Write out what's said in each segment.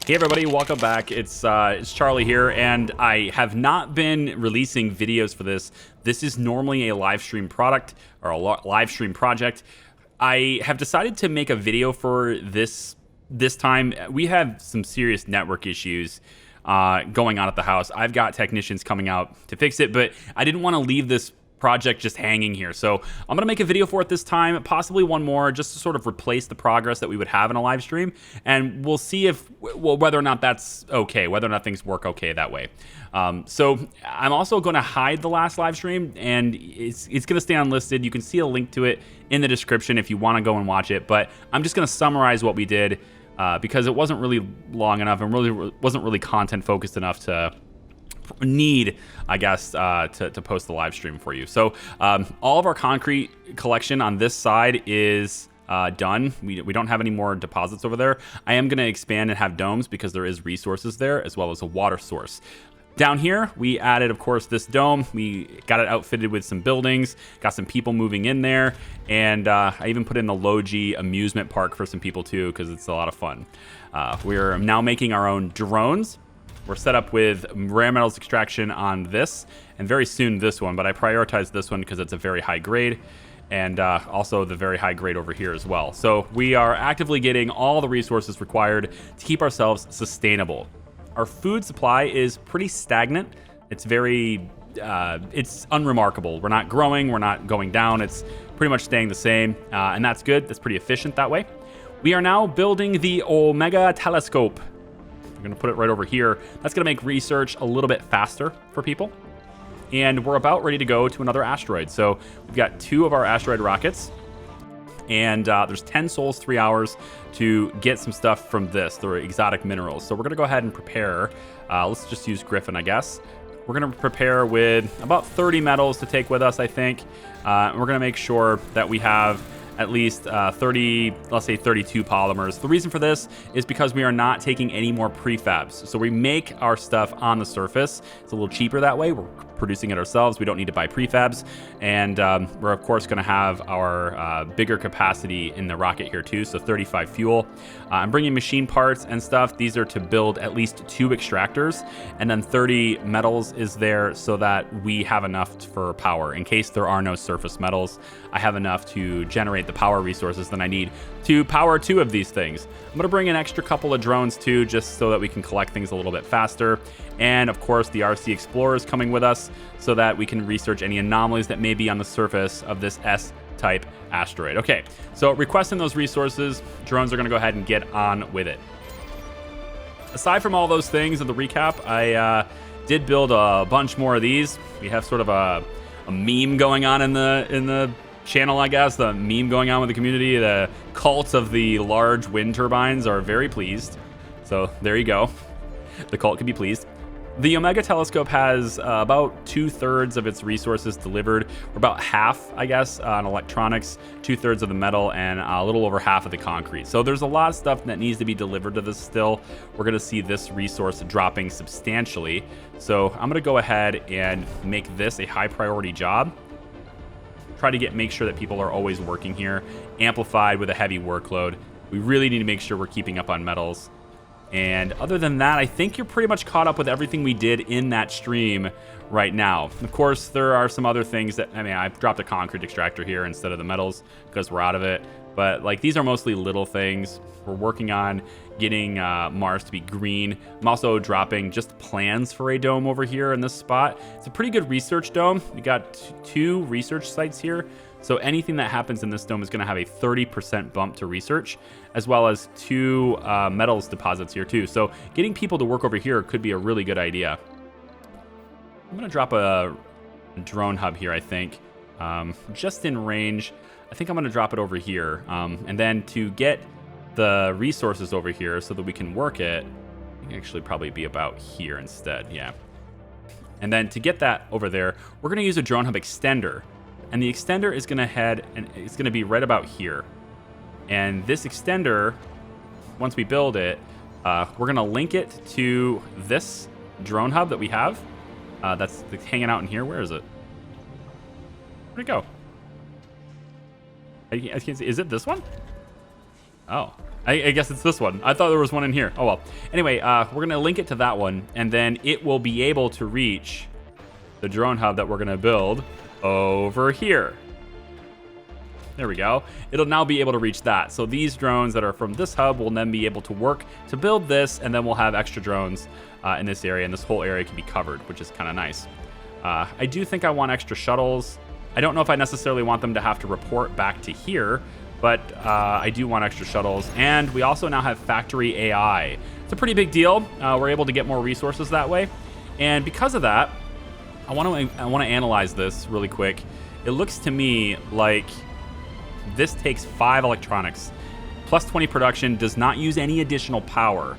Hey everybody, welcome back. It's Charlie here, and I have not been releasing videos for this. This is normally a live stream product or a live stream project. I have decided to make a video for this time. We have some serious network issues going on at the house. I've got technicians coming out to fix it, but I didn't want to leave this project just hanging here. So I'm gonna make a video for it this time, possibly one more, just to sort of replace the progress that we would have in a live stream, and we'll see if whether or not that's okay, whether or not things work okay that way. So I'm also going to hide the last live stream, and it's going to stay unlisted. You can see a link to it in the description if you want to go and watch it, but I'm just going to summarize what we did because it wasn't really long enough and really wasn't really content focused enough to need, I guess, to post the live stream for you. So all of our concrete collection on this side is done. We don't have any more deposits over there. I am going to expand and have domes because there is resources there as well as a water source. Down here, we added, of course, this dome. We got it outfitted with some buildings, got some people moving in there, and I even put in the low-G amusement park for some people too because it's a lot of fun. We're now making our own drones. We're set up with rare metals extraction on this, and very soon this one, but I prioritized this one because it's a very high grade, and also the very high grade over here as well. So we are actively getting all the resources required to keep ourselves sustainable. Our food supply is pretty stagnant. It's very, it's unremarkable. We're not growing, we're not going down. It's pretty much staying the same, and that's good. That's pretty efficient that way. We are now building the Omega telescope. I'm gonna put it right over here. That's gonna make research a little bit faster for people. And we're about ready to go to another asteroid. So we've got 2 of our asteroid rockets, and there's 10 souls, 3 hours to get some stuff from this, the exotic minerals. So we're gonna go ahead and prepare. Let's just use Griffin, I guess. We're gonna prepare with about 30 metals to take with us, I think. And we're gonna make sure that we have at least 30, let's say 32 polymers. The reason for this is because we are not taking any more prefabs. So we make our stuff on the surface. It's a little cheaper that way. We're producing it ourselves. We don't need to buy prefabs. And we're of course gonna have our bigger capacity in the rocket here too, so 35 fuel. I'm bringing machine parts and stuff. These are to build at least 2 extractors, and then 30 metals is there so that we have enough for power. In case there are no surface metals, I have enough to generate the power resources that I need to power 2 of these things. I'm gonna bring an extra couple of drones too, just so that we can collect things a little bit faster. And of course, the RC Explorer is coming with us so that we can research any anomalies that may be on the surface of this S-type asteroid. Okay, so requesting those resources, drones are gonna go ahead and get on with it. Aside from all those things in the recap, I did build a bunch more of these. We have sort of a meme going on in the channel, I guess, the meme going on with the community. The cult of the large wind turbines are very pleased. So there you go. The cult can be pleased. The Omega telescope has about 2/3 of its resources delivered, or about half, I guess, on electronics, 2/3 of the metal, and a little over half of the concrete. So there's a lot of stuff that needs to be delivered to this still. We're gonna see this resource dropping substantially. So I'm gonna go ahead and make this a high priority job. Try to make sure that people are always working here, amplified with a heavy workload. We really need to make sure we're keeping up on metals. And other than that, I think you're pretty much caught up with everything we did in that stream right now. Of course, there are some other things that, I mean, I've dropped a concrete extractor here instead of the metals because we're out of it. But like, these are mostly little things. We're working on getting Mars to be green. I'm also dropping just plans for a dome over here in this spot. It's a pretty good research dome. We got 2 research sites here. So anything that happens in this dome is gonna have a 30% bump to research, as well as 2 metals deposits here too. So getting people to work over here could be a really good idea. I'm gonna drop a drone hub here, I think, just in range. I think I'm gonna drop it over here. And then to get the resources over here so that we can work it, it can actually probably be about here instead, yeah. And then to get that over there, we're gonna use a drone hub extender. And the extender is gonna head, and it's gonna be right about here. And this extender, once we build it, we're gonna link it to this drone hub that we have. That's hanging out in here. Where is it? Where'd it go? I can't see. Is it this one? Oh, I guess it's this one. I thought there was one in here. Oh, well. Anyway, we're going to link it to that one, and then it will be able to reach the drone hub that we're going to build over here. There we go. It'll now be able to reach that. So these drones that are from this hub will then be able to work to build this, and then we'll have extra drones in this area, and this whole area can be covered, which is kind of nice. I do think I want extra shuttles. I don't know if I necessarily want them to have to report back to here, but I do want extra shuttles. And we also now have factory AI. It's a pretty big deal. We're able to get more resources that way. And because of that, I want to analyze this really quick. It looks to me like this takes 5 electronics. Plus 20 production, does not use any additional power.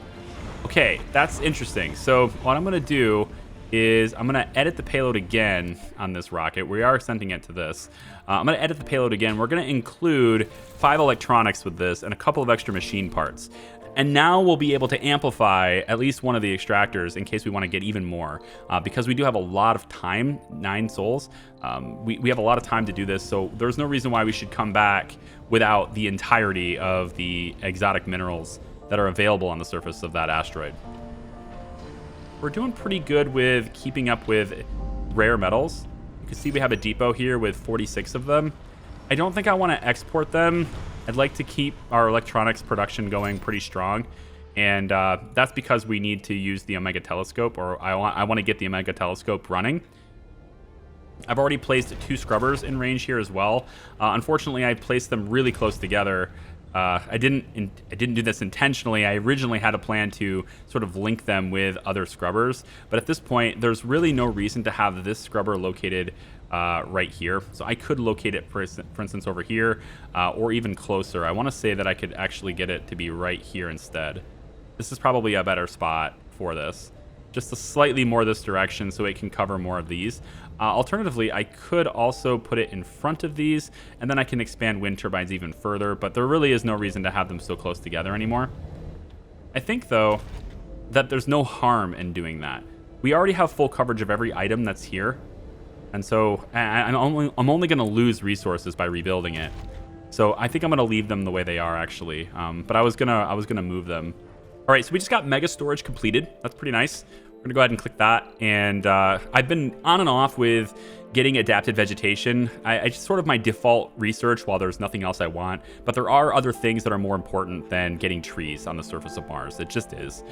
Okay, that's interesting. So what I'm going to do is I'm going to edit the payload again on this rocket. We are sending it to this. I'm going to edit the payload again. We're going to include 5 electronics with this and a couple of extra machine parts. And now we'll be able to amplify at least one of the extractors in case we want to get even more. Because we do have a lot of time, 9 souls, we have a lot of time to do this, so there's no reason why we should come back without the entirety of the exotic minerals that are available on the surface of that asteroid. We're doing pretty good with keeping up with rare metals. You can see we have a depot here with 46 of them. I don't think I want to export them. I'd like to keep our electronics production going pretty strong. And that's because we need to use the Omega telescope, or I want to get the Omega telescope running. I've already placed 2 scrubbers in range here as well. Unfortunately, I placed them really close together. I didn't do this intentionally. I originally had a plan to sort of link them with other scrubbers, but at this point, there's really no reason to have this scrubber located right here. So I could locate it, for instance, over here, or even closer. I want to say that I could actually get it to be right here instead. This is probably a better spot for this. Just a slightly more this direction so it can cover more of these. Alternatively, I could also put it in front of these, and then I can expand wind turbines even further, but there really is no reason to have them so close together anymore. I think, though, that there's no harm in doing that. We already have full coverage of every item that's here, and so I'm only going to lose resources by rebuilding it. So I think I'm going to leave them the way they are, actually. But I was gonna move them. All right, so we just got mega storage completed. That's pretty nice. We're gonna go ahead and click that, and I've been on and off with getting adapted vegetation. I just sort of my default research while there's nothing else I want, but there are other things that are more important than getting trees on the surface of Mars. It just is.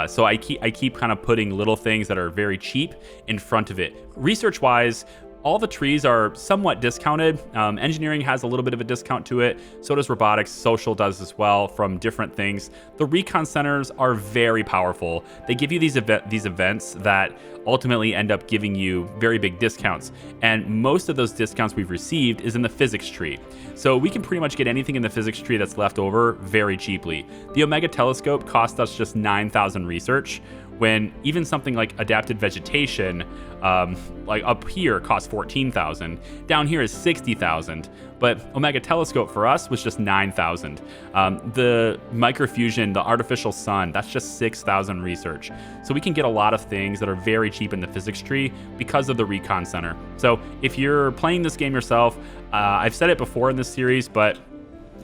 So I keep kind of putting little things that are very cheap in front of it. Research-wise, all the trees are somewhat discounted. Engineering has a little bit of a discount to it. So does robotics. Social does as well from different things. The recon centers are very powerful. They give you these events that ultimately end up giving you very big discounts. And most of those discounts we've received is in the physics tree. So we can pretty much get anything in the physics tree that's left over very cheaply. The Omega telescope cost us just 9,000 research, when even something like adapted vegetation, like up here, costs 14,000. Down here is 60,000. But Omega telescope for us was just 9,000. The microfusion, the artificial sun, that's just 6,000 research. So we can get a lot of things that are very cheap in the physics tree because of the recon center. So if you're playing this game yourself, I've said it before in this series, but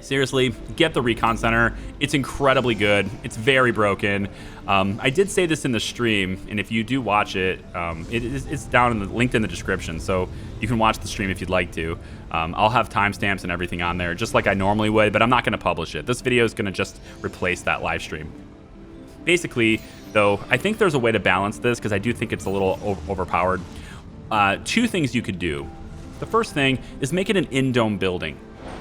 seriously, get the recon center. It's incredibly good. It's very broken. I did say this in the stream, and if you do watch it, it's down linked in the description, so you can watch the stream if you'd like to. I'll have timestamps and everything on there, just like I normally would, but I'm not going to publish it. This video is going to just replace that live stream. Basically, though, I think there's a way to balance this, because I do think it's a little overpowered. 2 things you could do. The first thing is make it an in-dome building.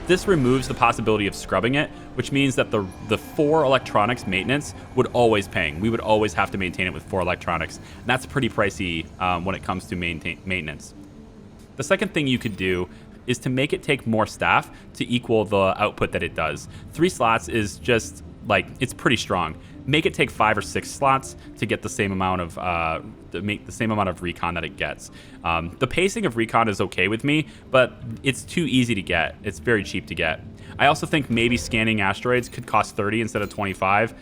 This removes the possibility of scrubbing it, which means that the 4 electronics maintenance would always ping. We would always have to maintain it with 4 electronics. And that's pretty pricey when it comes to maintenance. The second thing you could do is to make it take more staff to equal the output that it does. 3 slots is just, like, it's pretty strong. Make it take 5 or 6 slots to get the same amount of recon that it gets. The pacing of recon is okay with me, but it's too easy to get. It's very cheap to get. I also think maybe scanning asteroids could cost 30 instead of 25.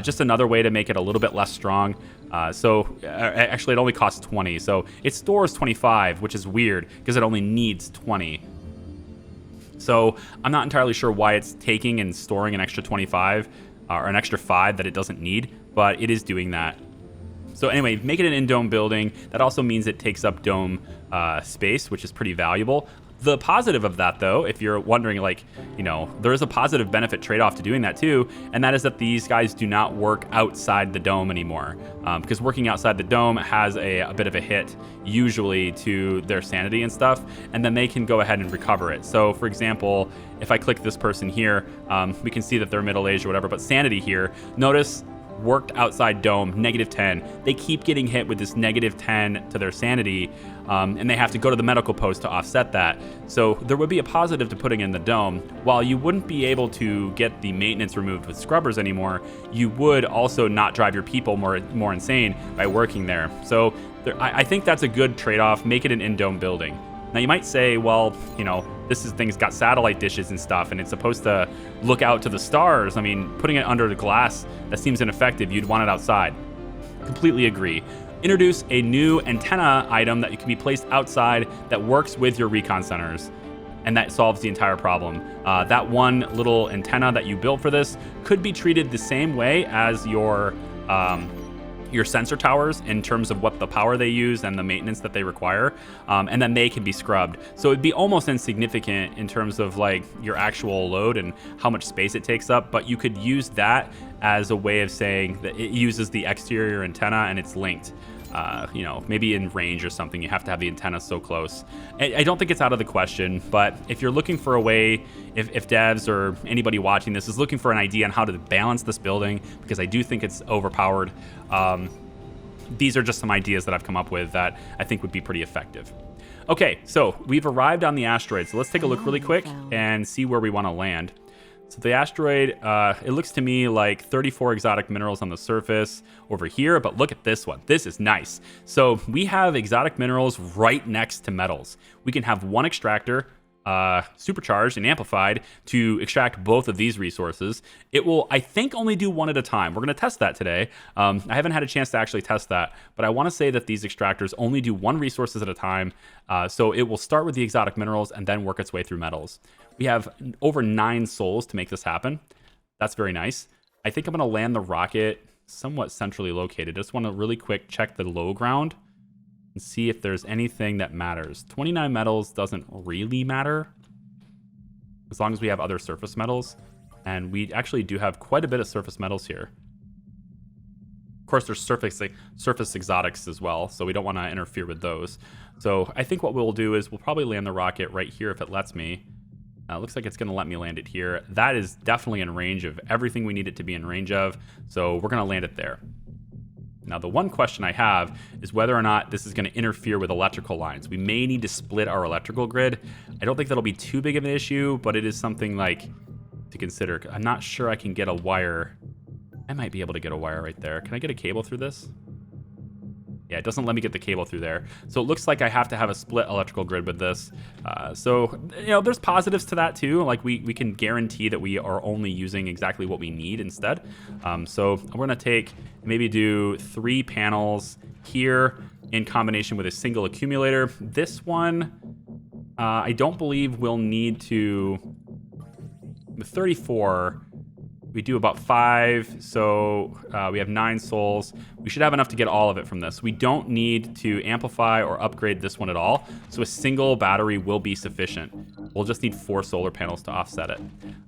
Just another way to make it a little bit less strong. Actually, it only costs 20. So it stores 25, which is weird because it only needs 20. So I'm not entirely sure why it's taking and storing an extra 25. or an extra 5 that it doesn't need, but it is doing that. So anyway, make it an in-dome building. That also means it takes up dome space, which is pretty valuable. The positive of that, though, if you're wondering, like, you know, there is a positive benefit trade-off to doing that too, and that is that these guys do not work outside the dome anymore, because working outside the dome has a bit of a hit, usually, to their sanity and stuff, and then they can go ahead and recover it. So, for example, if I click this person here, we can see that they're middle-aged or whatever, but sanity here, notice, worked outside dome, -10. They keep getting hit with this -10 to their sanity, and they have to go to the medical post to offset that. So there would be a positive to putting in the dome. While you wouldn't be able to get the maintenance removed with scrubbers anymore, you would also not drive your people more insane by working there. So I think that's a good trade-off. Make it an in-dome building. Now you might say, well, you know, thing's got satellite dishes and stuff, and it's supposed to look out to the stars. I mean, putting it under the glass, that seems ineffective. You'd want it outside. Completely agree. Introduce a new antenna item that can be placed outside that works with your recon centers, and that solves the entire problem. That one little antenna that you built for this could be treated the same way as your sensor towers in terms of what the power they use and the maintenance that they require, and then they can be scrubbed. So it'd be almost insignificant in terms of like your actual load and how much space it takes up, but you could use that as a way of saying that it uses the exterior antenna and it's linked. You know, maybe in range or something, you have to have the antenna so close. I don't think it's out of the question, but if you're looking for a way, if devs or anybody watching this is looking for an idea on how to balance this building, because I do think it's overpowered, these are just some ideas that I've come up with that I think would be pretty effective. Okay, so we've arrived on the asteroid, so let's take a look really quick and see where we want to land. So the asteroid, it looks to me like 34 exotic minerals on the surface over here, but look at this one. This is nice. So we have exotic minerals right next to metals. We can have one extractor, supercharged and amplified to extract both of these resources. It will, I think, only do one at a time. We're going to test that today. I haven't had a chance to actually test that, but I want to say that these extractors only do one resources at a time. So it will start with the exotic minerals and then work its way through metals. We have over 9 souls to make this happen. That's very nice. I think I'm going to land the rocket somewhat centrally located. I just want to really quick check the low ground and see if there's anything that matters. 29 metals doesn't really matter as long as we have other surface metals. And we actually do have quite a bit of surface metals here. Of course, there's surface exotics as well, so we don't want to interfere with those. So I think what we'll do is we'll probably land the rocket right here if it lets me. Looks like it's going to let me land it here. That is definitely in range of everything we need it to be in range of, so we're going to land it there. Now, the one question I have is whether or not this is going to interfere with electrical lines. We may need to split our electrical grid. I don't think that'll be too big of an issue, but it is something like to consider. I'm not sure I can get a wire. I might be able to get a wire right there. Can I get a cable through this? Yeah, it doesn't let me get the cable through there. So it looks like I have to have a split electrical grid with this. So, you know, there's positives to that too. Like we can guarantee that we are only using exactly what we need instead. So we're gonna maybe do 3 panels here in combination with a single accumulator. This one, I don't believe we'll need to, with 34, we do about 5, so we have 9 souls. We should have enough to get all of it from this. We don't need to amplify or upgrade this one at all, so a single battery will be sufficient. We'll just need 4 solar panels to offset it.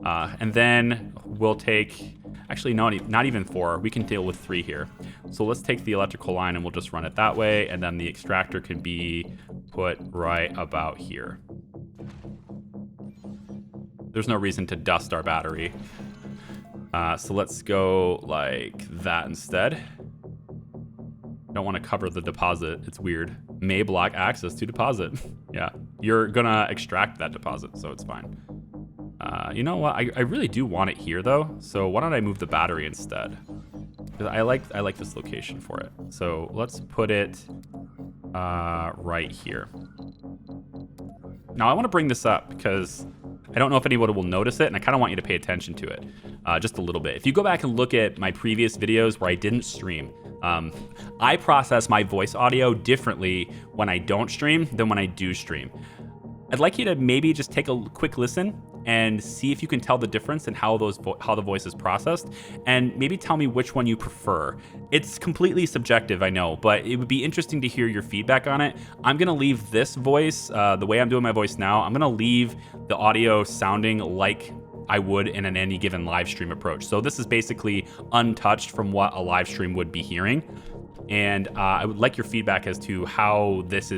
And then we'll take, actually no, not even 4, we can deal with 3 here. So let's take the electrical line and we'll just run it that way, and then the extractor can be put right about here. There's no reason to dust our battery. So let's go like that instead. Don't want to cover the deposit. It's weird. May block access to deposit. Yeah, you're gonna extract that deposit, so it's fine. You know what? I really do want it here though. So why don't I move the battery instead? Because I like this location for it. So let's put it right here. Now I want to bring this up because I don't know if anybody will notice it, and I kind of want you to pay attention to it just a little bit. If you go back and look at my previous videos where I didn't stream, I process my voice audio differently when I don't stream than when I do stream. I'd like you to maybe just take a quick listen and see if you can tell the difference in how the voice is processed, and maybe tell me which one you prefer. It's completely subjective, I know, but it would be interesting to hear your feedback on it. I'm gonna leave this voice, the way I'm doing my voice now, I'm gonna leave the audio sounding like I would in an any given live stream approach. So this is basically untouched from what a live stream would be hearing. And I would like your feedback as to how this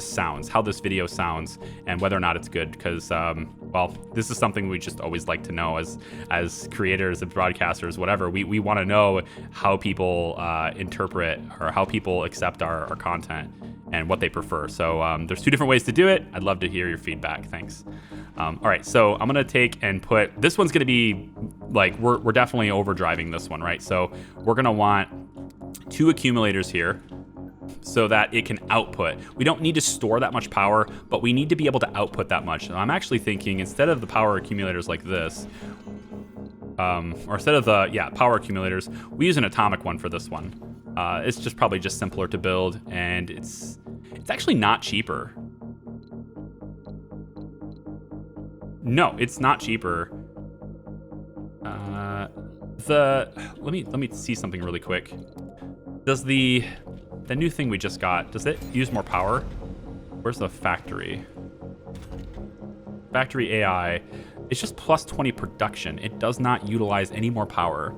sounds, how this video sounds, and whether or not it's good. Because, well, this is something we just always like to know as creators and broadcasters, whatever. We want to know how people interpret or how people accept our content and what they prefer. So there's 2 different ways to do it. I'd love to hear your feedback. Thanks. All right, so I'm gonna take and put, this one's gonna be like, we're definitely overdriving this one, right? So we're gonna want 2 accumulators here so that it can output. We don't need to store that much power, but we need to be able to output that much. And I'm actually thinking, instead of the power accumulators like this, or instead of the, power accumulators, we use an atomic one for this one. It's just probably just simpler to build, and it's actually not cheaper. No, it's not cheaper. Let me see something really quick. Does the new thing we just got, does it use more power? Where's the factory? Factory AI. It's just plus 20 production. It does not utilize any more power.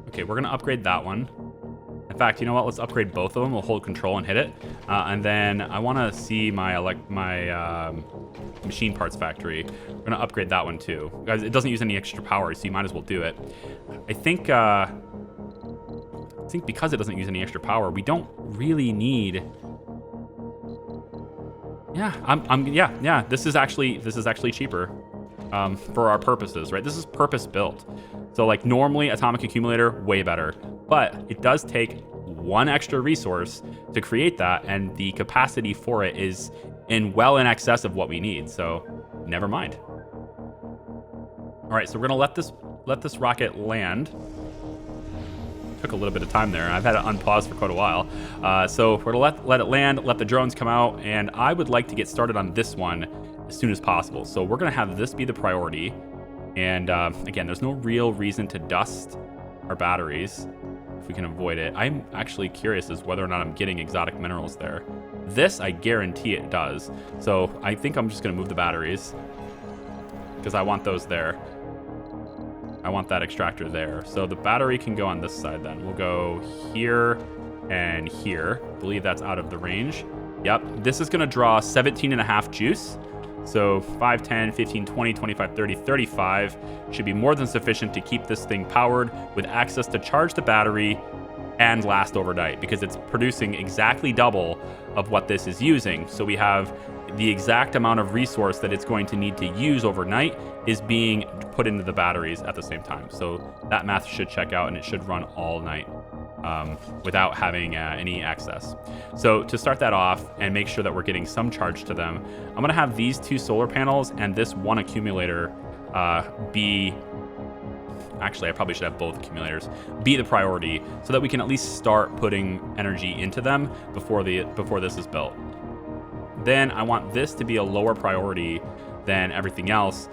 Okay, we're gonna upgrade that one. In fact, you know what? Let's upgrade both of them. We'll hold control and hit it. And then I want to see my machine parts factory. We're going to upgrade that one too. Guys, it doesn't use any extra power, so you might as well do it. I think because it doesn't use any extra power, we don't really need... Yeah, this is actually cheaper for our purposes, right? This is purpose built. So like normally atomic accumulator, way better, but it does take 1 extra resource to create that, and the capacity for it is well in excess of what we need. So never mind. All right, so we're gonna let this rocket land. Took a little bit of time there. I've had it unpause for quite a while. So we're gonna let it land, let the drones come out, and I would like to get started on this one as soon as possible. So we're gonna have this be the priority. And again, there's no real reason to dust our batteries if we can avoid it. I'm actually curious as whether or not I'm getting exotic minerals there. This, I guarantee it does. So I think I'm just gonna move the batteries because I want those there. I want that extractor there. So the battery can go on this side then. We'll go here and here. I believe that's out of the range. Yep, this is gonna draw 17.5 juice. So 5, 10, 15, 20, 25, 30, 35 should be more than sufficient to keep this thing powered with access to charge the battery and last overnight, because it's producing exactly double of what this is using. So we have the exact amount of resource that it's going to need to use overnight is being put into the batteries at the same time. So that math should check out, and it should run all night without having any excess. So to start that off and make sure that we're getting some charge to them, I'm gonna have these 2 solar panels and this 1 accumulator be... Actually, I probably should have both accumulators be the priority so that we can at least start putting energy into them before this is built. Then I want this to be a lower priority than everything else,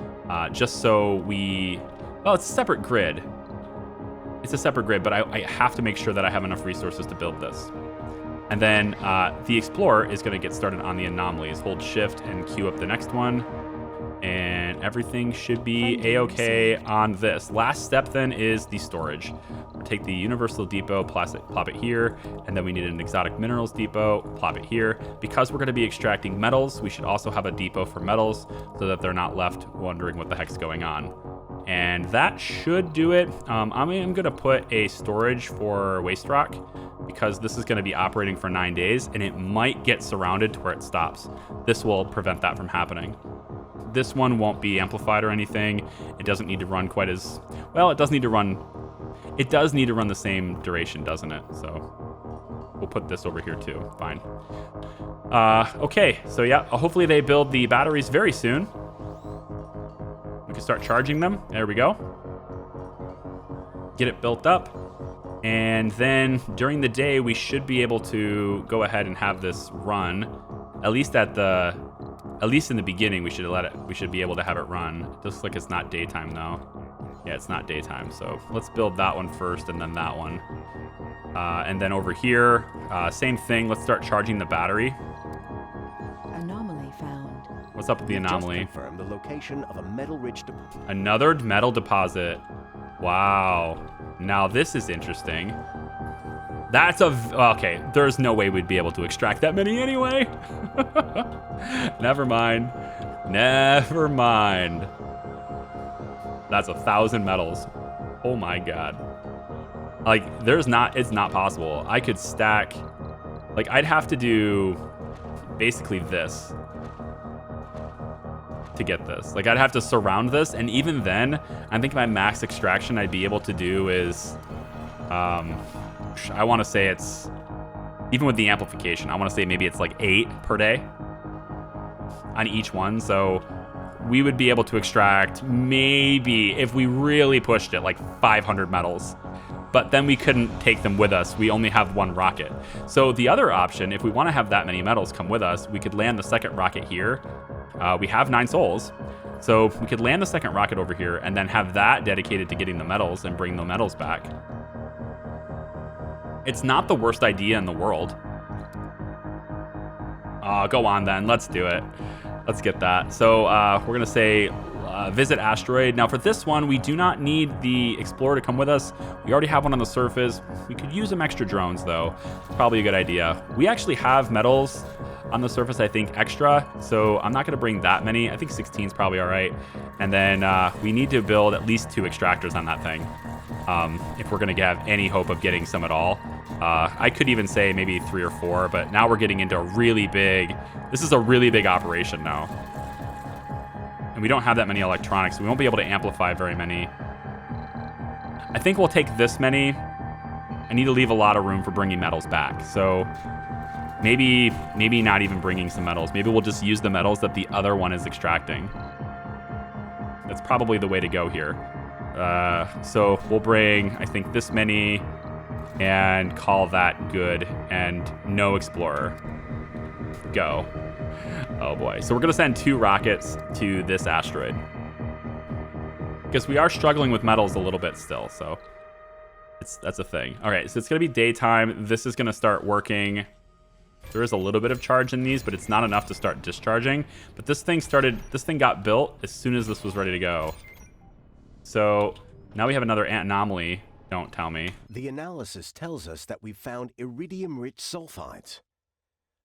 just so we... Well, it's a separate grid. It's a separate grid, but I have to make sure that I have enough resources to build this. And then the Explorer is going to get started on the anomalies. Hold Shift and queue up the next one. And everything should be a-okay on this. Last step then is the storage. We'll take the Universal Depot, plop it here, and then we need an Exotic Minerals Depot, plop it here. Because we're going to be extracting metals, we should also have a depot for metals so that they're not left wondering what the heck's going on. And that should do it. I'm going to put a storage for waste rock because this is going to be operating for 9 days, and it might get surrounded to where it stops. This will prevent that from happening. This one won't be amplified or anything. It doesn't need to run quite as well. It does need to run the same duration, doesn't it? So we'll put this over here too. Fine. Okay, so yeah, hopefully they build the batteries very soon. We can start charging them. There we go. Get it built up. And then during the day, we should be able to go ahead and have this run, at least at the At least in the beginning, we should be able to have it run. It looks like it's not daytime though. Yeah, it's not daytime. So let's build that one first and then that one. And then over here, same thing. Let's start charging the battery. Anomaly found. What's up with the anomaly? Just confirmed the location of a metal-rich deposit. Another metal deposit. Wow. Now this is interesting. That's okay. There's no way we'd be able to extract that many anyway. Never mind. Never mind. That's 1,000 metals. Oh my god. Like, it's not possible. I could stack, like, I'd have to do basically this to get this. Like, I'd have to surround this, and even then, I think my max extraction I'd be able to do is, I want to say it's, even with the amplification, I want to say maybe it's like 8 per day on each one. So we would be able to extract maybe, if we really pushed it, like 500 metals. But then we couldn't take them with us. We only have one rocket. So the other option, if we want to have that many metals come with us, we could land the second rocket here. We have 9 souls. So we could land the second rocket over here and then have that dedicated to getting the metals and bring the metals back. It's not the worst idea in the world. Go on then, let's do it. Let's get that. So we're gonna say visit Asteroid. Now for this one, we do not need the Explorer to come with us. We already have one on the surface. We could use some extra drones though. Probably a good idea. We actually have metals on the surface, I think, extra. So I'm not gonna bring that many. I think 16 is probably all right. And then we need to build at least 2 extractors on that thing. If we're gonna have any hope of getting some at all. I could even say maybe 3 or 4, but now we're getting into a really big, this is a really big operation now. And we don't have that many electronics, so we won't be able to amplify very many. I think we'll take this many. I need to leave a lot of room for bringing metals back. So maybe not even bringing some metals. Maybe we'll just use the metals that the other one is extracting. That's probably the way to go here. So we'll bring, I think, this many and call that good, and no Explorer. Go. Oh boy. So we're gonna send 2 rockets to this asteroid because we are struggling with metals a little bit still, so that's a thing. All right, so it's gonna be daytime. This is gonna start working. There is a little bit of charge in these, but it's not enough to start discharging. But this thing got built as soon as this was ready to go. So now we have another anomaly. Don't tell me. The analysis tells us that we've found iridium-rich sulfides.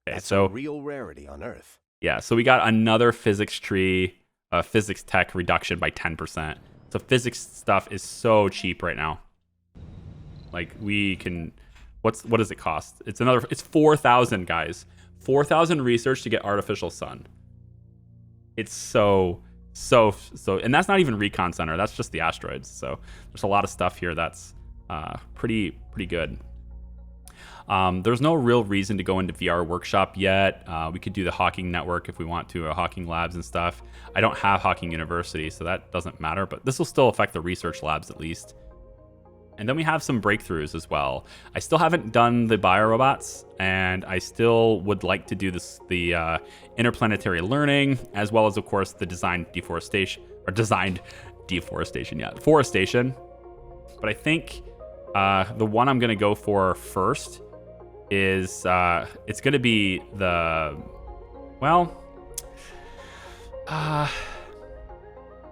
Okay, That's so a real rarity on Earth. yeah, so we got another physics tree, physics tech reduction by 10%. So physics stuff is so cheap right now. Like we can, what does it cost? It's 4,000 guys. 4,000 research to get artificial sun. It's so, and that's not even recon center. That's just the asteroids. So there's a lot of stuff here that's pretty good. There's no real reason to go into VR Workshop yet. We could do the Hawking Network if we want to, or Hawking Labs and stuff. I don't have Hawking University, so that doesn't matter, but this will still affect the research labs at least. And then we have some breakthroughs as well. I still haven't done the biorobots, and I still would like to do the interplanetary learning, as well as, of course, the designed forestation. Forestation. But I think the one I'm going to go for first is it's going to be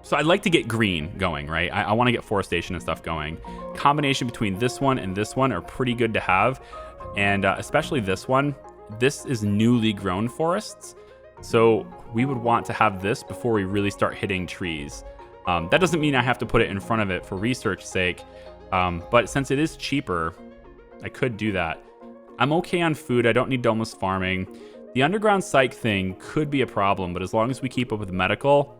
so I'd like to get green going, right? I want to get forestation and stuff going. Combination between this one and this one are pretty good to have. And especially this one. This is newly grown forests. So we would want to have this before we really start hitting trees. That doesn't mean I have to put it in front of it for research sake. But since it is cheaper, I could do that. I'm okay on food. I don't need domeless farming. The underground psych thing could be a problem, but as long as we keep up with medical,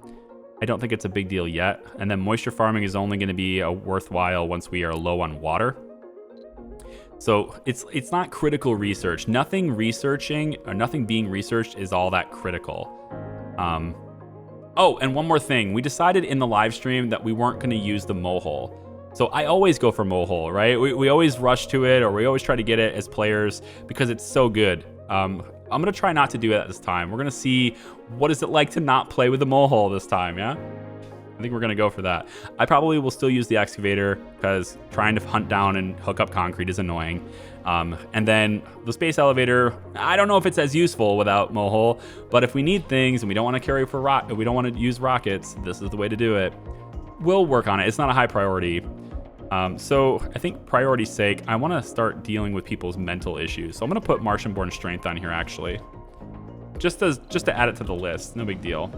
I don't think it's a big deal yet. And then moisture farming is only going to be worthwhile once we are low on water. So it's not critical research. Nothing being researched is all that critical. Oh, and one more thing. We decided in the live stream that we weren't going to use the mohole. So I always go for mohole, right? We always rush to it, or we always try to get it as players because it's so good. I'm going to try not to do that this time. We're going to see what is it like to not play with the mole hole this time, yeah? I think we're going to go for that. I probably will still use the excavator because trying to hunt down and hook up concrete is annoying. And then the space elevator, I don't know if it's as useful without mole hole, but if we need things and we don't want to carry for we don't want to use rockets, this is the way to do it. We'll work on it. It's not a high priority. So I think priority's sake, I want to start dealing with people's mental issues. So I'm going to put Martian-born strength on here actually, just to add it to the list. No big deal.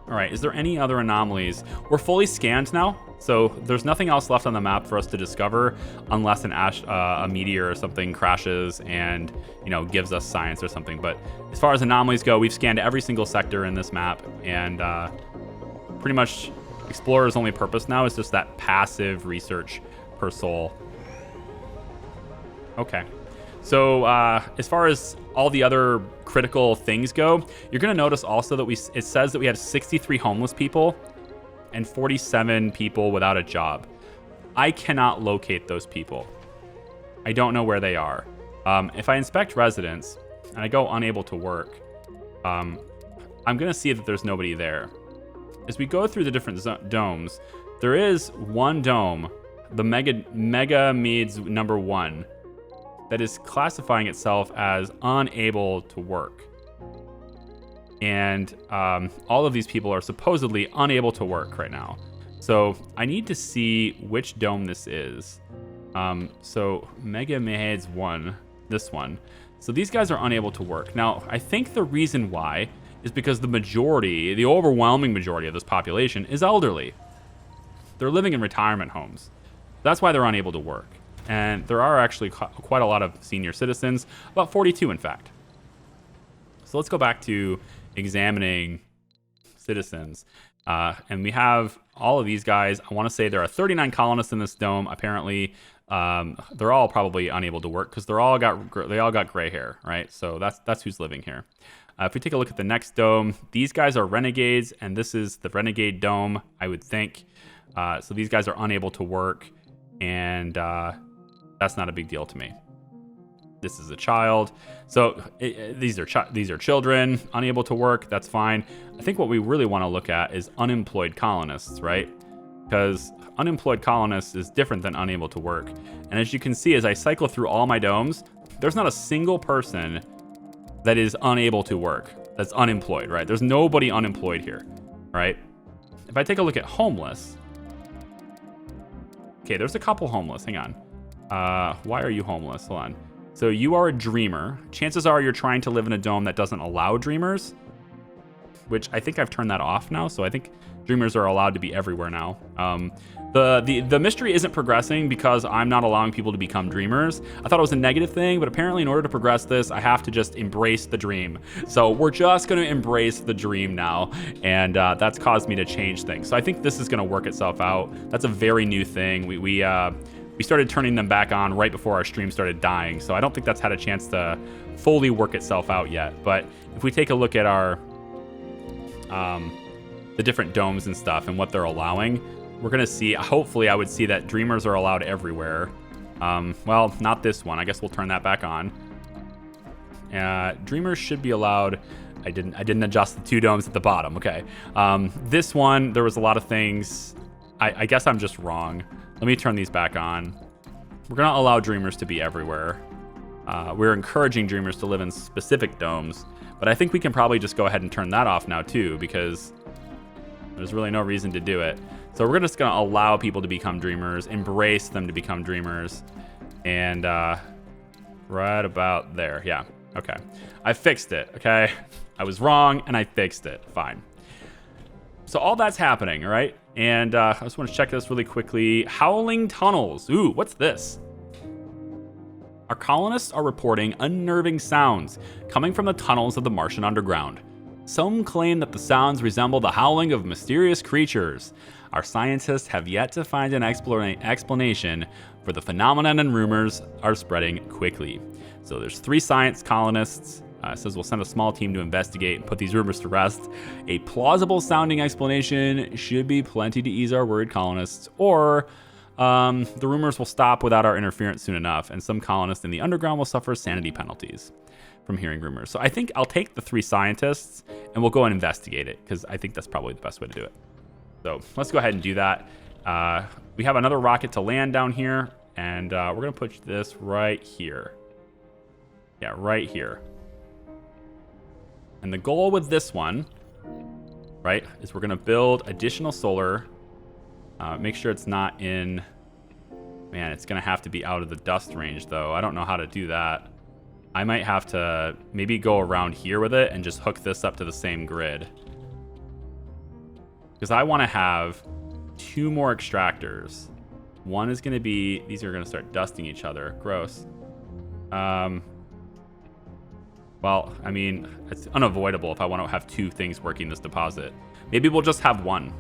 All right, is there any other anomalies? We're fully scanned now, so there's nothing else left on the map for us to discover unless a meteor or something crashes and, you know, gives us science or something. But as far as anomalies go, we've scanned every single sector in this map, and pretty much Explorer's only purpose now is just that passive research per soul. Okay. So as far as all the other critical things go, you're going to notice also that it says that we have 63 homeless people and 47 people without a job. I cannot locate those people. I don't know where they are. If I inspect residents and I go unable to work, I'm going to see that there's nobody there. As we go through the different domes, there is one dome, the Mega Meads number 1, that is classifying itself as unable to work. And all of these people are supposedly unable to work right now. So I need to see which dome this is. So Mega Meads 1, this one. So these guys are unable to work. Now, I think the reason why is because the overwhelming majority of this population is elderly. They're living in retirement homes. That's why they're unable to work. And there are actually quite a lot of senior citizens, about 42 in fact. So let's go back to examining citizens. And we have all of these guys. I want to say there are 39 colonists in this dome. Apparently, they're all probably unable to work because they all got gray hair, right? So that's who's living here. If we take a look at the next dome, these guys are renegades, and this is the renegade dome, I would think. So these guys are unable to work, and that's not a big deal to me. This is a child. So these are children, unable to work. That's fine. I think what we really want to look at is unemployed colonists, right? Because unemployed colonists is different than unable to work. And as you can see, as I cycle through all my domes, there's not a single person that is unable to work, that's unemployed, right? There's nobody unemployed here, right? If I take a look at homeless, okay, there's a couple homeless. Hang on. Why are you homeless? Hold on. So you are a dreamer. Chances are you're trying to live in a dome that doesn't allow dreamers, which I think I've turned that off now. So I think dreamers are allowed to be everywhere now. The mystery isn't progressing because I'm not allowing people to become dreamers. I thought it was a negative thing, but apparently in order to progress this, I have to just embrace the dream. So we're just going to embrace the dream now, and that's caused me to change things. So I think this is going to work itself out. That's a very new thing. We started turning them back on right before our stream started dying, so I don't think that's had a chance to fully work itself out yet. But if we take a look at our the different domes and stuff and what they're allowing, we're gonna see, hopefully I would see that dreamers are allowed everywhere. Well, not this one. I guess we'll turn that back on. Dreamers should be allowed. I didn't adjust the 2 domes at the bottom. Okay. This one, there was a lot of things. I guess I'm just wrong. Let me turn these back on. We're gonna allow dreamers to be everywhere. We're encouraging dreamers to live in specific domes, but I think we can probably just go ahead and turn that off now too, because there's really no reason to do it. So we're just gonna allow people to become dreamers, embrace them to become dreamers, and right about there, yeah, okay. I fixed it, okay? I was wrong and I fixed it, fine. So all that's happening, all right? And I just want to check this really quickly. Howling tunnels, ooh, what's this? Our colonists are reporting unnerving sounds coming from the tunnels of the Martian underground. Some claim that the sounds resemble the howling of mysterious creatures. Our scientists have yet to find an explanation for the phenomenon, and rumors are spreading quickly. So there's 3 science colonists. It says we'll send a small team to investigate and put these rumors to rest. A plausible sounding explanation should be plenty to ease our worried colonists, or The rumors will stop without our interference soon enough, and some colonists in the underground will suffer sanity penalties from hearing rumors. So I think I'll take the 3 scientists, and we'll go and investigate it, because I think that's probably the best way to do it. So let's go ahead and do that. We have another rocket to land down here, and we're going to put this right here. Yeah, right here. And the goal with this one, right, is we're going to build additional solar. Make sure it's not in... Man, it's going to have to be out of the dust range, though. I don't know how to do that. I might have to maybe go around here with it and just hook this up to the same grid. Because I want to have 2 more extractors. One is going to be... These are going to start dusting each other. Gross. Well, I mean, it's unavoidable if I want to have 2 things working this deposit. Maybe we'll just have 1.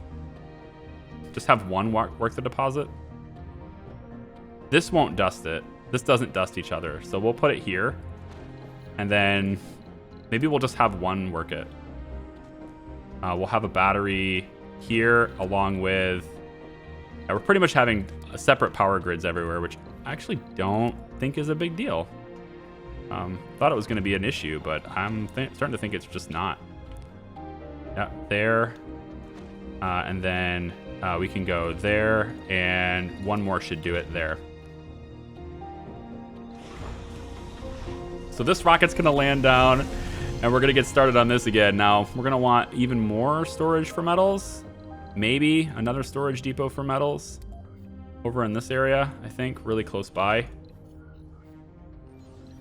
Just have 1 work the deposit. This won't dust it. This doesn't dust each other. So we'll put it here. And then maybe we'll just have 1 work it. We'll have a battery here along with... we're pretty much having separate power grids everywhere, which I actually don't think is a big deal. Thought it was going to be an issue, but I'm starting to think it's just not. Yeah, there. And then we can go there, and 1 more should do it there. So this rocket's going to land down, and we're going to get started on this again. Now, we're going to want even more storage for metals. Maybe another storage depot for metals over in this area, I think, really close by.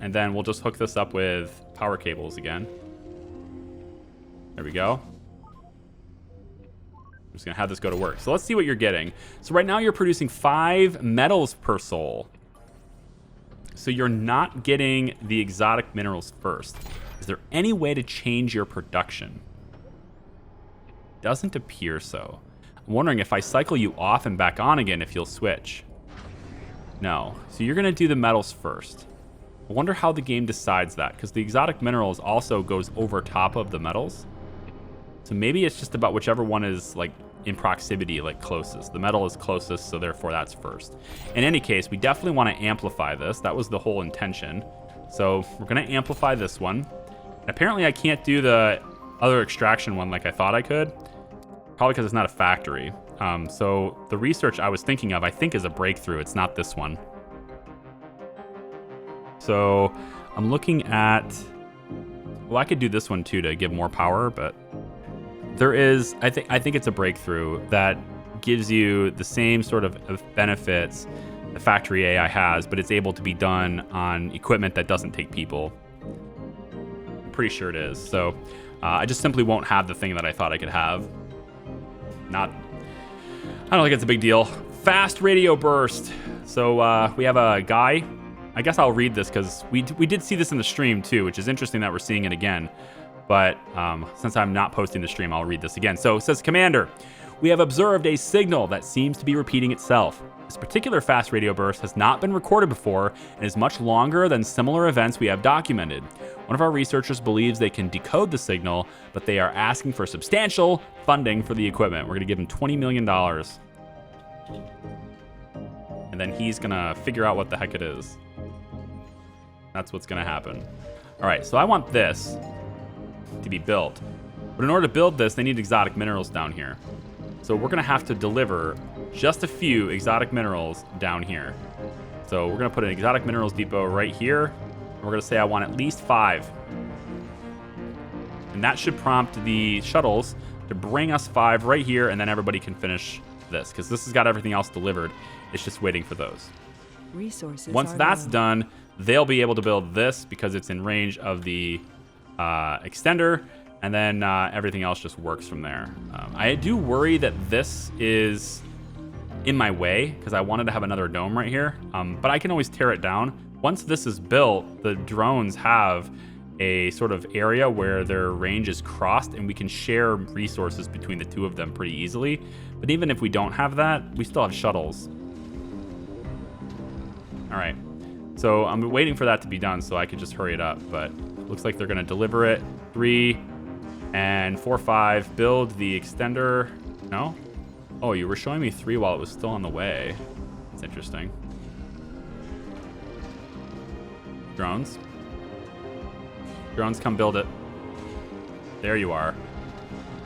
And then we'll just hook this up with power cables again. There we go. I'm just going to have this go to work. So let's see what you're getting. So right now you're producing 5 metals per soul. So you're not getting the exotic minerals first. Is there any way to change your production? Doesn't appear so. I'm wondering if I cycle you off and back on again if you'll switch. No. So you're going to do the metals first. I wonder how the game decides that, because the exotic minerals also goes over top of the metals. So maybe it's just about whichever one is like in proximity, like closest. The metal is closest, so therefore that's first. In any case, we definitely want to amplify this. That was the whole intention. So we're going to amplify this one. And apparently I can't do the other extraction one like I thought I could. Probably because it's not a factory. So the research I was thinking of, I think, is a breakthrough. It's not this one. So I'm looking at... Well, I could do this one too to give more power, but there is... I think it's a breakthrough that gives you the same sort of benefits the factory AI has, but it's able to be done on equipment that doesn't take people. I'm pretty sure it is. So I just simply won't have the thing that I thought I could have. I don't think it's a big deal. Fast radio burst. So we have a guy. I guess I'll read this because we did see this in the stream too, which is interesting that we're seeing it again. But since I'm not posting the stream, I'll read this again. So it says, Commander, we have observed a signal that seems to be repeating itself. This particular fast radio burst has not been recorded before and is much longer than similar events we have documented. One of our researchers believes they can decode the signal, but they are asking for substantial funding for the equipment. We're going to give him $20 million. And then he's going to figure out what the heck it is. That's what's going to happen. All right, so I want this to be built. But in order to build this, they need exotic minerals down here. So we're going to have to deliver just a few exotic minerals down here. So we're going to put an exotic minerals depot right here. And we're going to say I want at least 5. And that should prompt the shuttles to bring us 5 right here, and then everybody can finish this, because this has got everything else delivered. It's just waiting for those. Resources Once are that's low. done, they'll be able to build this because it's in range of the extender, and then everything else just works from there. I do worry that this is in my way because I wanted to have another dome right here, but I can always tear it down. Once this is built, the drones have a sort of area where their range is crossed, and we can share resources between the two of them pretty easily. But even if we don't have that, we still have shuttles. All right, so I'm waiting for that to be done so I could just hurry it up, but looks like they're gonna deliver it. 3 and 4, 5, build the extender. No? Oh, you were showing me 3 while it was still on the way. It's interesting. Drones. Drones, come build it. There you are.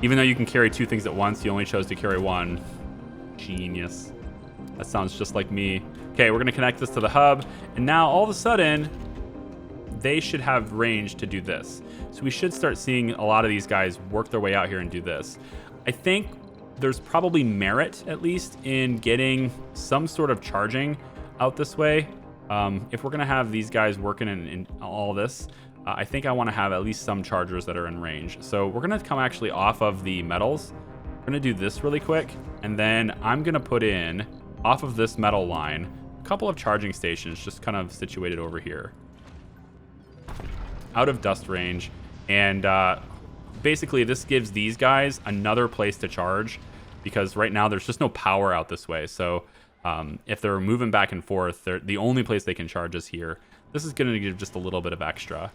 Even though you can carry 2 things at once, you only chose to carry 1. Genius. That sounds just like me. Okay, we're going to connect this to the hub. And now, all of a sudden, they should have range to do this. So we should start seeing a lot of these guys work their way out here and do this. I think there's probably merit, at least, in getting some sort of charging out this way. If we're going to have these guys working in all this, I think I want to have at least some chargers that are in range. So we're going to come actually off of the metals. We're going to do this really quick. And then I'm going to put in, off of this metal line, a couple of charging stations just kind of situated over here. Out of dust range. And basically this gives these guys another place to charge, because right now there's just no power out this way. So if they're moving back and forth, the only place they can charge is here. This is going to give just a little bit of extra.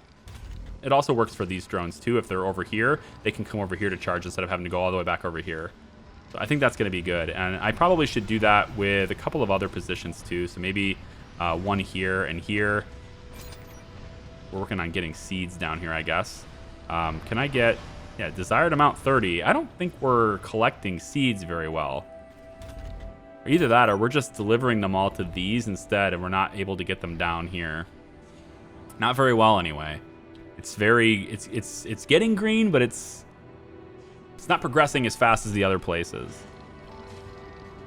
It also works for these drones too. If they're over here, they can come over here to charge instead of having to go all the way back over here. So I think that's going to be good. And I probably should do that with a couple of other positions too. So maybe one here and here. We're working on getting seeds down here, I guess. Can I get, yeah, desired amount 30. I don't think we're collecting seeds very well. Either that or we're just delivering them all to these instead, and we're not able to get them down here. Not very well anyway. It's getting green, but it's not progressing as fast as the other places.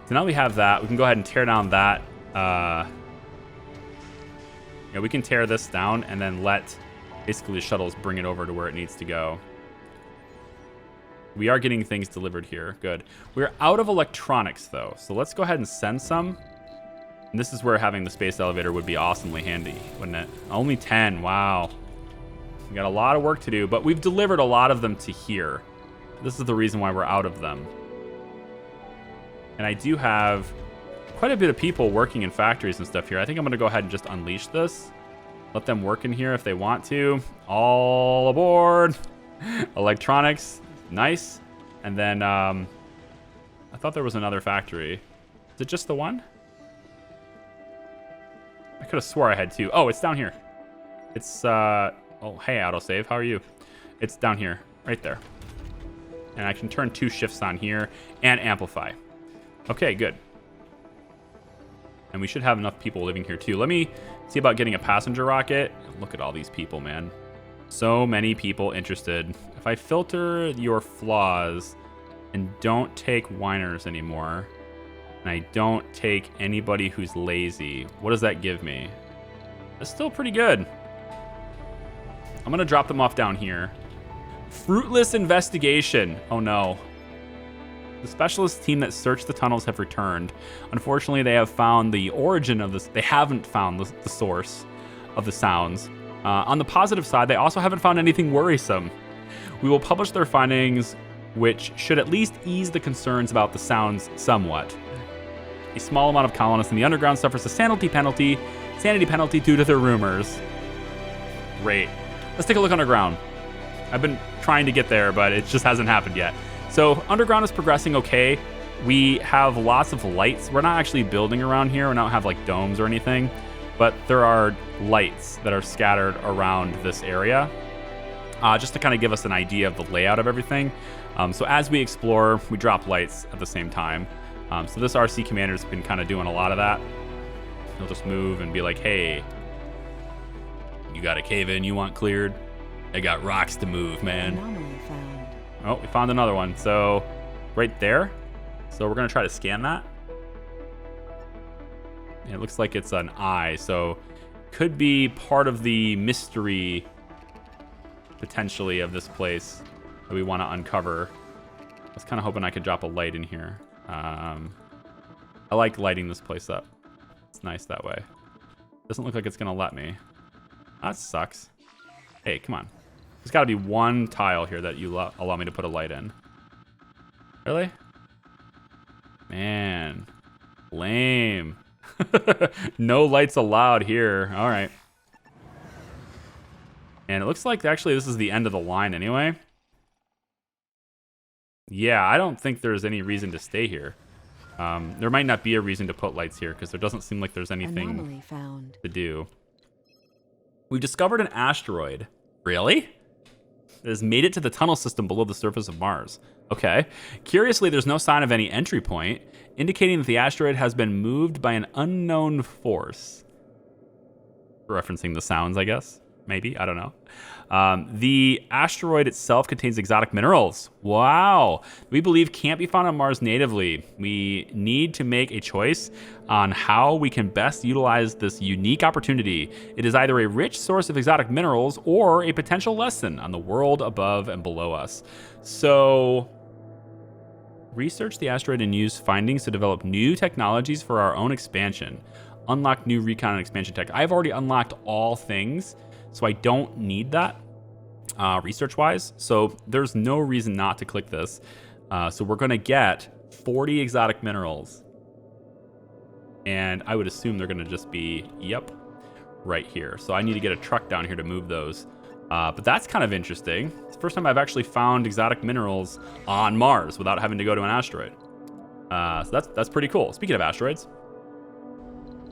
So now we have that. We can go ahead and tear down that. Yeah, we can tear this down and then let basically the shuttles bring it over to where it needs to go. We are getting things delivered here. Good. We're out of electronics, though. So let's go ahead and send some. And this is where having the space elevator would be awesomely handy, wouldn't it? Only 10. Wow. We got a lot of work to do, but we've delivered a lot of them to here. This is the reason why we're out of them. And I do have quite a bit of people working in factories and stuff here. I think I'm going to go ahead and just unleash this. Let them work in here if they want to. All aboard. Electronics. Nice. And then I thought there was another factory. Is it just the one? I could have swore I had 2. Oh, it's down here. It's oh, hey, autosave. How are you? It's down here, right there. And I can turn 2 shifts on here and amplify. Okay, good. And we should have enough people living here too. Let me see about getting a passenger rocket. Look at all these people, man. So many people interested. If I filter your flaws and don't take whiners anymore, and I don't take anybody who's lazy, what does that give me? It's still pretty good. I'm going to drop them off down here. Fruitless investigation. Oh no. The specialist team that searched the tunnels have returned. Unfortunately, they have found the origin of this. They haven't found the source of the sounds. On the positive side, they also haven't found anything worrisome. We will publish their findings, which should at least ease the concerns about the sounds somewhat. A small amount of colonists in the underground suffers a sanity penalty due to their rumors. Great. Let's take a look underground. I've been trying to get there, but it just hasn't happened yet. So underground is progressing okay. We have lots of lights. We're not actually building around here. We don't have like domes or anything, but there are lights that are scattered around this area, just to kind of give us an idea of the layout of everything. So as we explore, we drop lights at the same time. So this RC commander's been kind of doing a lot of that. He'll just move and be like, hey, you got a cave in you want cleared? I got rocks to move, man. Anomaly found. Oh, we found another one. So right there. So we're going to try to scan that. It looks like it's an eye. So could be part of the mystery, potentially, of this place that we want to uncover. I was kind of hoping I could drop a light in here. I like lighting this place up. It's nice that way. Doesn't look like it's going to let me. That sucks. Hey, come on. There's got to be one tile here that you allow me to put a light in. Really? Man. Lame. No lights allowed here. All right. And it looks like actually this is the end of the line anyway. Yeah, I don't think there's any reason to stay here. There might not be a reason to put lights here because there doesn't seem like there's anything Anomaly found. to do. We've discovered an asteroid. Really? It has made it to the tunnel system below the surface of Mars. Okay. Curiously, there's no sign of any entry point, indicating that the asteroid has been moved by an unknown force. Referencing the sounds, I guess. Maybe. I don't know. The asteroid itself contains exotic minerals. Wow. We believe can't be found on Mars natively. We need to make a choice on how we can best utilize this unique opportunity. It is either a rich source of exotic minerals or a potential lesson on the world above and below us. So, research the asteroid and use findings to develop new technologies for our own expansion. Unlock new recon and expansion tech. I've already unlocked all things, so I don't need that research-wise. So there's no reason not to click this. So we're going to get 40 exotic minerals. And I would assume they're going to just be, yep, right here. So I need to get a truck down here to move those. But that's kind of interesting. It's the first time I've actually found exotic minerals on Mars without having to go to an asteroid. So that's pretty cool. Speaking of asteroids,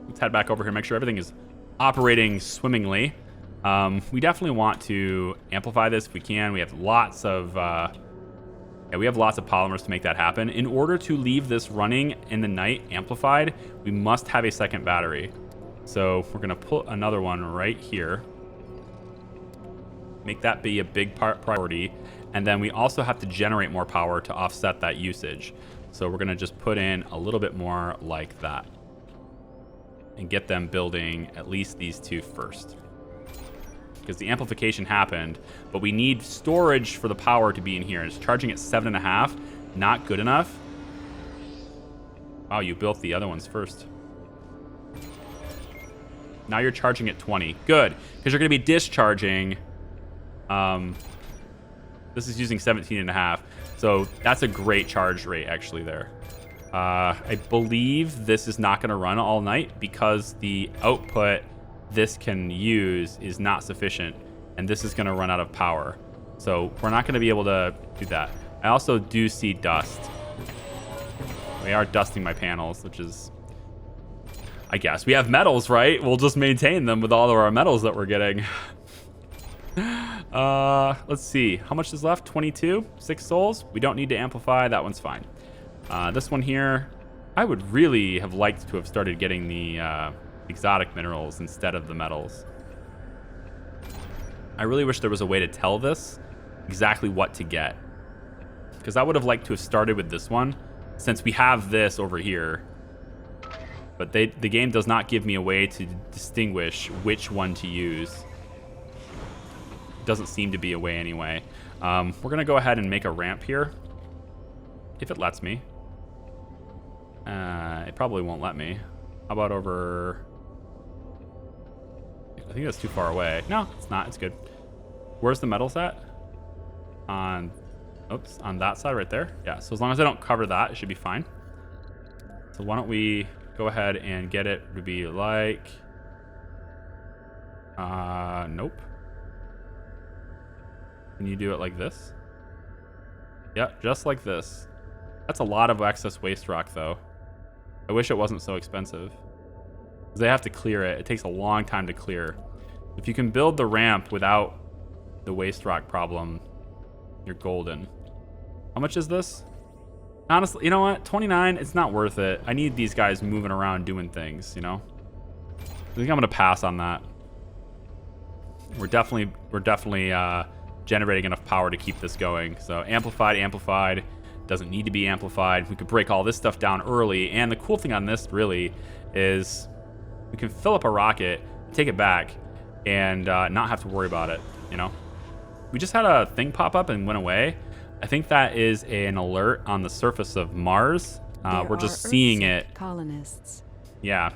let's head back over here and make sure everything is operating swimmingly. We definitely want to amplify this if we can. We have lots of polymers to make that happen. In order to leave this running in the night amplified, we must have a second battery. So we're going to put another one right here. Make that be a big priority. And then we also have to generate more power to offset that usage. So we're going to just put in a little bit more like that. And get them building at least these two first. Because the amplification happened, but we need storage for the power to be in here. It's charging at 7.5, not good enough. Wow, you built the other ones first. Now you're charging at 20. Good, because you're going to be discharging. This is using 17.5, so that's a great charge rate actually there. I believe this is not going to run all night because the output this can use is not sufficient, and this is going to run out of power. So we're not going to be able to do that. I also do see dust. We are dusting my panels, which is, I guess. We have metals, right? We'll just maintain them with all of our metals that we're getting. Let's see. How much is left? 22? 6 souls? We don't need to amplify. That one's fine. This one here, I would really have liked to have started getting the exotic minerals instead of the metals. I really wish there was a way to tell this exactly what to get. Because I would have liked to have started with this one, since we have this over here. But the game does not give me a way to distinguish which one to use. Doesn't seem to be a way anyway. We're going to go ahead and make a ramp here. If it lets me. It probably won't let me. How about over... I think that's too far away. No, it's not. It's good. Where's the metals at? On that side right there. Yeah, so as long as I don't cover that, it should be fine. So why don't we go ahead and get it to be like... nope. Can you do it like this? Yeah, just like this. That's a lot of excess waste rock, though. I wish it wasn't so expensive. Because they have to clear it. It takes a long time to clear. If you can build the ramp without the waste rock problem, you're golden. How much is this? Honestly, you know what? 29, it's not worth it. I need these guys moving around doing things, you know? I think I'm going to pass on that. We're definitely generating enough power to keep this going. So amplified. Doesn't need to be amplified. We could break all this stuff down early. And the cool thing on this really is we can fill up a rocket, take it back, and not have to worry about it, you know? We just had a thing pop up and went away. I think that is an alert on the surface of Mars. We're just seeing it. Colonists. Yeah.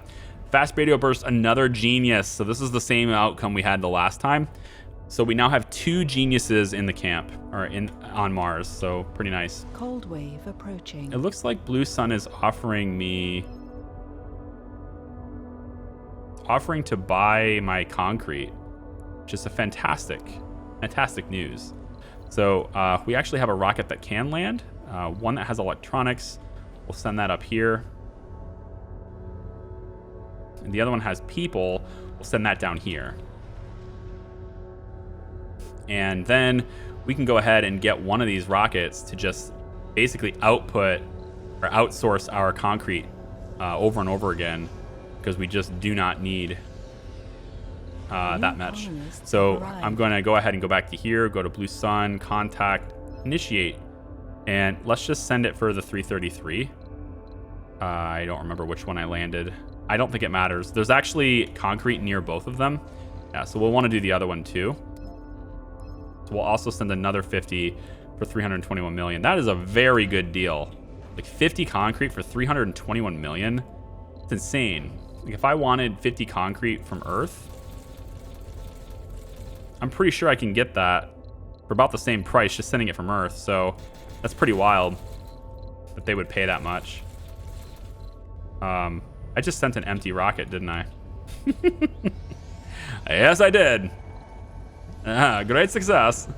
Fast radio burst, another genius. So this is the same outcome we had the last time. So we now have 2 geniuses in the camp, or on Mars, so pretty nice. Cold wave approaching. It looks like Blue Sun is offering to buy my concrete, which is a fantastic news. So we actually have a rocket that can land, one that has electronics, We'll send that up here. And the other one has people. We'll send that down here. And then we can go ahead and get one of these rockets to just basically output or outsource our concrete over and over again, because we just do not need that much. So I'm going to go ahead and go back to here, go to Blue Sun, contact, initiate, and let's just send it for the 333. I don't remember which one I landed. I don't think it matters. There's actually concrete near both of them. Yeah, so we'll want to do the other one too. So we'll also send another 50 for 321 million. That is a very good deal. Like 50 concrete for 321 million. It's insane. Like if I wanted 50 concrete from Earth, I'm pretty sure I can get that for about the same price just sending it from Earth. So that's pretty wild that they would pay that much. I just sent an empty rocket, didn't I? Yes, I did. Great success.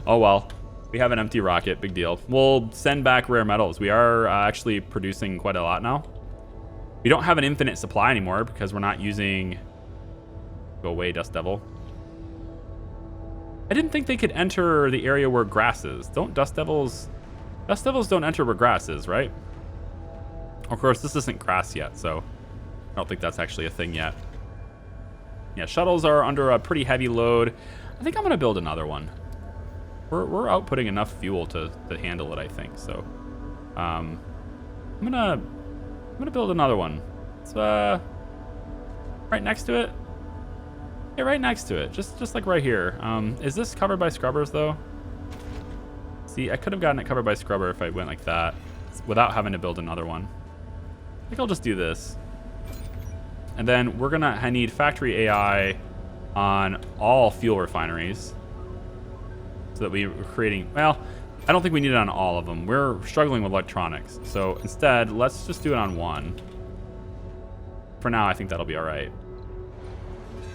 Oh, well. We have an empty rocket. Big deal. We'll send back rare metals. We are actually producing quite a lot now. We don't have an infinite supply anymore because we're not using... Go away, Dust Devil. I didn't think they could enter the area where grass is. Don't Dust Devils... Dust Devils don't enter where grass is, right? Of course, this isn't grass yet, so I don't think that's actually a thing yet. Yeah, shuttles are under a pretty heavy load. I think I'm gonna build another one. We're outputting enough fuel to handle it, I think. So, I'm gonna build another one. It's right next to it. Yeah, right next to it, just like right here. Is this covered by scrubbers though? See, I could have gotten it covered by scrubber if I went like that, without having to build another one. I think I'll just do this. And then I need factory AI on all fuel refineries so that we're creating, well, I don't think we need it on all of them. We're struggling with electronics. So instead, let's just do it on one. For now, I think that'll be all right.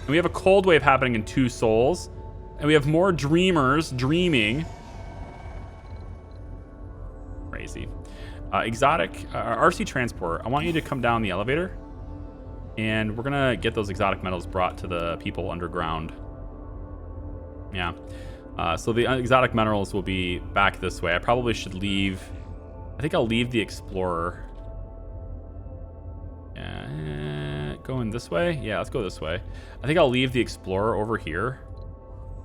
And we have a cold wave happening in 2 souls. And we have more dreamers dreaming. Crazy. Exotic, RC transport. I want you to come down the elevator. And we're going to get those exotic metals brought to the people underground. Yeah. So the exotic minerals will be back this way. I probably should leave... I think I'll leave the Explorer. Going this way? Yeah, let's go this way. I think I'll leave the Explorer over here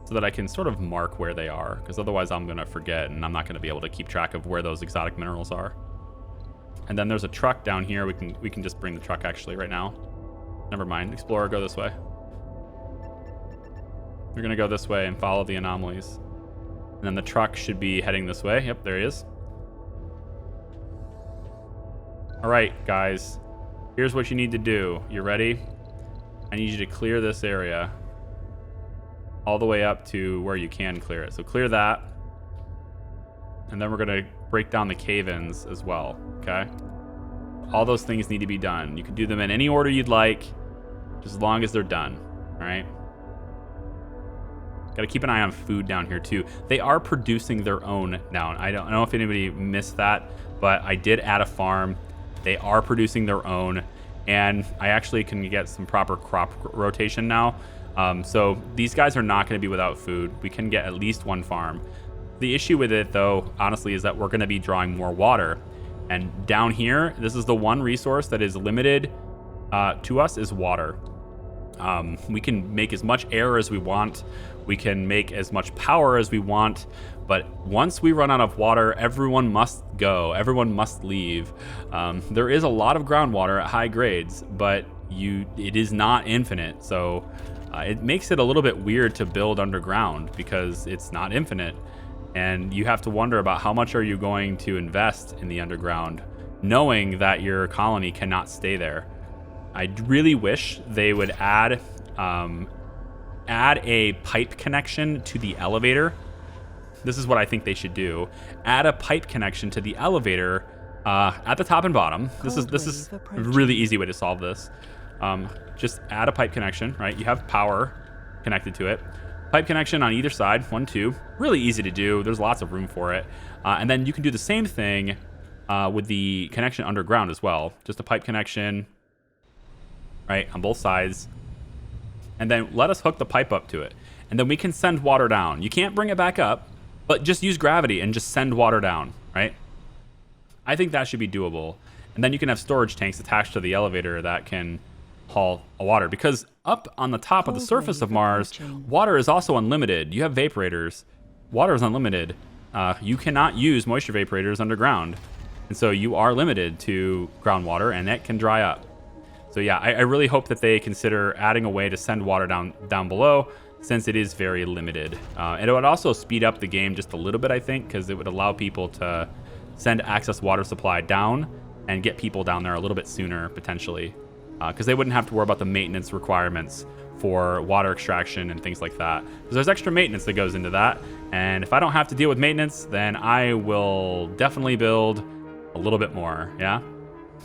so that I can sort of mark where they are, because otherwise I'm going to forget and I'm not going to be able to keep track of where those exotic minerals are. And then there's a truck down here. We can just bring the truck actually right now. Never mind. Explorer, go this way. We're going to go this way and follow the anomalies. And then the truck should be heading this way. Yep, there he is. All right, guys. Here's what you need to do. You ready? I need you to clear this area all the way up to where you can clear it. So clear that. And then we're going to break down the cave-ins as well, okay? All those things need to be done. You can do them in any order you'd like, just as long as they're done, all right? Got to keep an eye on food down here too. They are producing their own down. I don't know if anybody missed that, but I did add a farm. They are producing their own, and I actually can get some proper crop rotation now. So these guys are not going to be without food. We can get at least one farm. The issue with it, though, honestly, is that we're going to be drawing more water. And down here, this is the one resource that is limited to us is water. We can make as much air as we want. We can make as much power as we want. But once we run out of water, everyone must go. Everyone must leave. There is a lot of groundwater at high grades, but it is not infinite. So it makes it a little bit weird to build underground because it's not infinite. And you have to wonder about how much are you going to invest in the underground, knowing that your colony cannot stay there. I really wish they would add a pipe connection to the elevator. This is what I think they should do. Add a pipe connection to the elevator at the top and bottom. This is a really easy way to solve this. Just add a pipe connection, right? You have power connected to it. Pipe connection on either side, 1, 2. Really easy to do. There's lots of room for it. And then you can do the same thing with the connection underground as well. Just a pipe connection, right, on both sides. And then let us hook the pipe up to it. And then we can send water down. You can't bring it back up, but just use gravity and just send water down, right? I think that should be doable. And then you can have storage tanks attached to the elevator that can haul water. Because up on the top of the surface of Mars, water is also unlimited. You have vaporators. Water is unlimited. You cannot use moisture vaporators underground. And so you are limited to groundwater, and it can dry up. So yeah, I really hope that they consider adding a way to send water down below, since it is very limited. And it would also speed up the game just a little bit, I think, because it would allow people to send access water supply down and get people down there a little bit sooner, potentially. Because they wouldn't have to worry about the maintenance requirements for water extraction and things like that. Because there's extra maintenance that goes into that. And if I don't have to deal with maintenance, then I will definitely build a little bit more, yeah?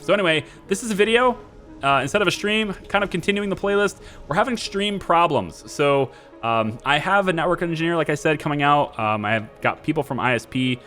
So anyway, this is a video. Instead of a stream, kind of continuing the playlist, we're having stream problems. So I have a network engineer, like I said, coming out. I have got people from ISP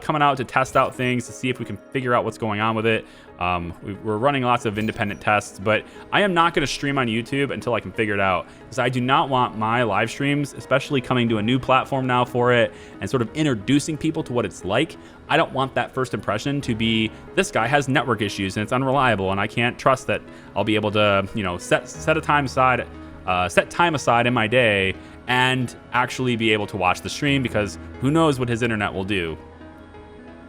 coming out to test out things to see if we can figure out what's going on with it. We're running lots of independent tests, but I am not going to stream on YouTube until I can figure it out, because I do not want my live streams, especially coming to a new platform now for it and sort of introducing people to what it's like. I don't want that first impression to be, this guy has network issues and it's unreliable and I can't trust that I'll be able to, you know, set time aside in my day and actually be able to watch the stream, because who knows what his internet will do.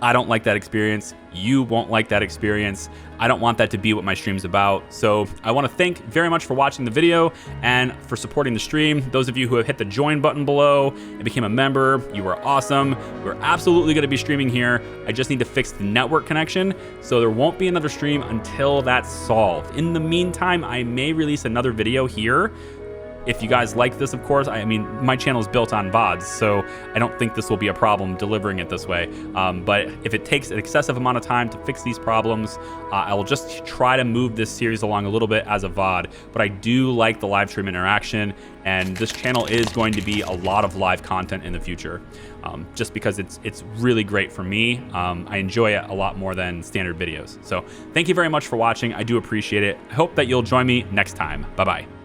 I don't like that experience. You won't like that experience. I don't want that to be what my stream's about. So I want to thank very much for watching the video and for supporting the stream. Those of you who have hit the join button below and became a member, you are awesome. We're absolutely going to be streaming here. I just need to fix the network connection, so there won't be another stream until that's solved. In the meantime, I may release another video here. If you guys like this, of course, I mean, my channel is built on VODs, so I don't think this will be a problem delivering it this way. But if it takes an excessive amount of time to fix these problems, I will just try to move this series along a little bit as a VOD. But I do like the live stream interaction, and this channel is going to be a lot of live content in the future, just because it's really great for me. I enjoy it a lot more than standard videos. So thank you very much for watching. I do appreciate it. I hope that you'll join me next time. Bye-bye.